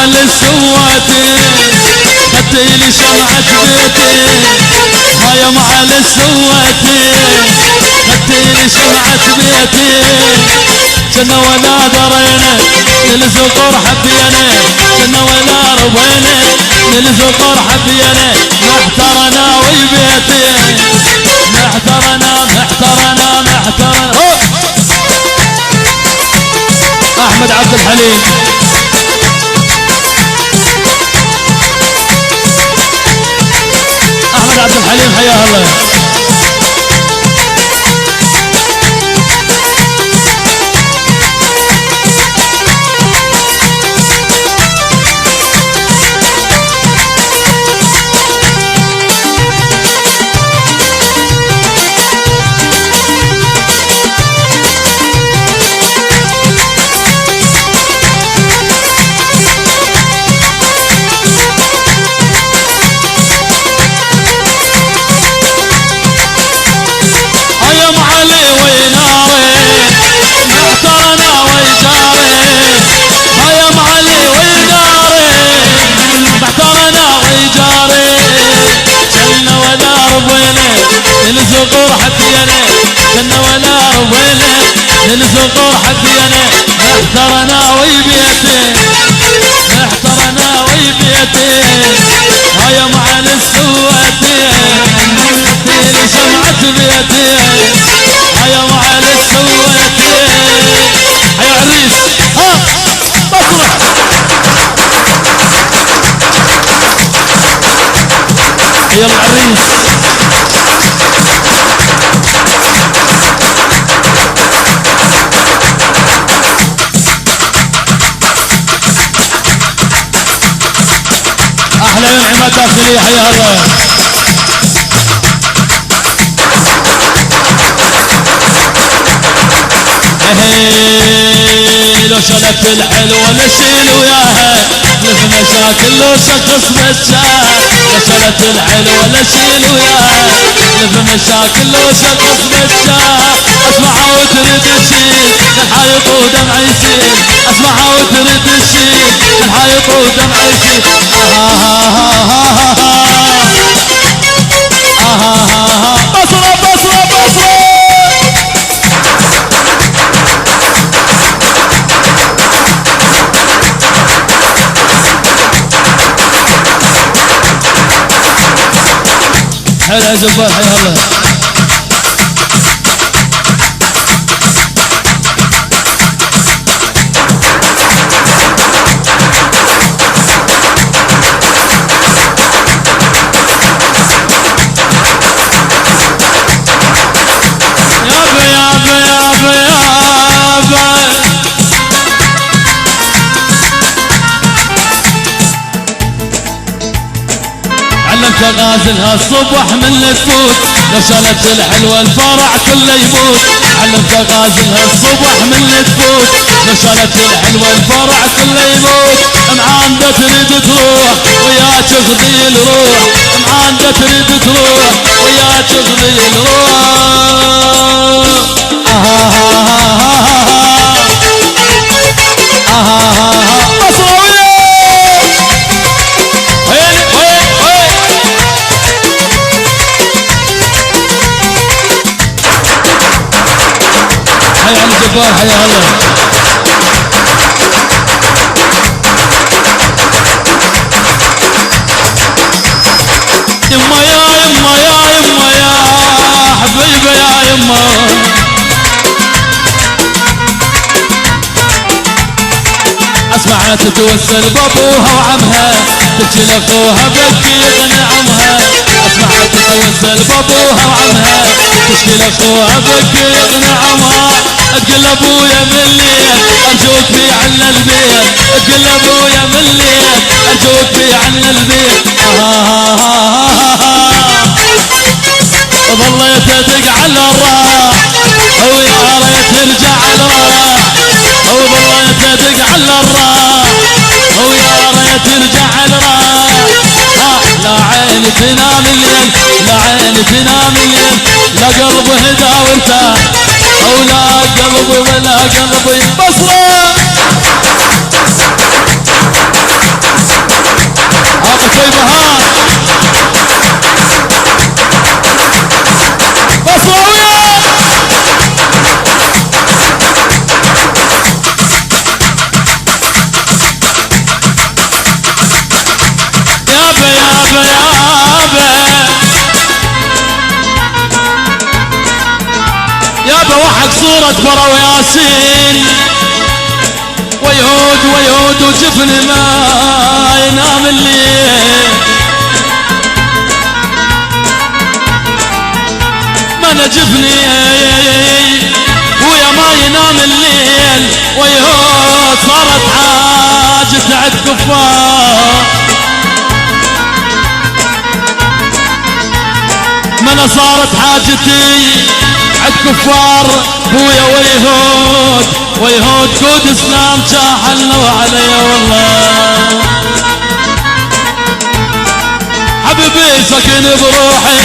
معلش سواتي خدتيلي شمعة بيتي يا معلش سواتي خدتيلي شمعة بيتي كنا ولا درينا للزقور حبينا كنا ولا رضينا للزقور حبينا محترنا ويبيتي محترنا احمد عبد الحليم احمد عبد الحليم حياه الله للزقور حبينا كنا ولا رضينا للزقور حبينا محترنا ويبيتي محترنا ويبيتي هيا معلش سواتي خدتيلي شمعة بيتي هيا معلش سواتي هيا عريس ها بصرة هيا العريس احلى من عماد داخلية حيا الله لو شلت الحلوة نشيل وياها لف مشاكل لو شخص مشاها لو شلت الحلوة نشيل وياها لف مشاكل لو شخص مشاها اسمعها وترد تشيل الحايط ودمع يسيل اسمعها وترد تشيل الحايط ودمع يسيل بصرة بصرة بصرة حلو يا جبار حيا الله غازلها الصبح من تفوت لو شالت الحلوة الفرع كله يموت علمت غازلها الصبح من تفوت لو شالت الحلوة الفرع كله يموت معاندة تريد تروح ويا تغذي الروح معاندة تريد تروح ويا تغذي الروح جبار حيا الله يما يا يما يا يما يا حبيبي يا يما اسمعها تتوسل بابوها وعمها تبكي لاخوها بكي يقنعمها اسمعها تتوسل بابوها وعمها تشكي لاخوها بكي يقنعمها تقول ابويا مليت ارجوك بي عنا البيت تقول ابويا مليت ارجوك بي عنا البيت ظليت ادق على الراح ويا ريت ترجع الراح وظليت ادق على الراح ويا ريت ترجع الراح لا عيني تنام الليل لا عيني تنام الليل لا قلب هدى وارتاح ولا قلبي ولا قلبي بصرة بوحك صورة برا وياسين ويهود وجفني ما ينام الليل ما انا جفني ويا ما ينام الليل ويهود صارت حاجة عد كفار ما انا صارت حاجتي عد كفار بويا ويهود كود اسلام شاحلوا علي والله حبيبي سكن بروحي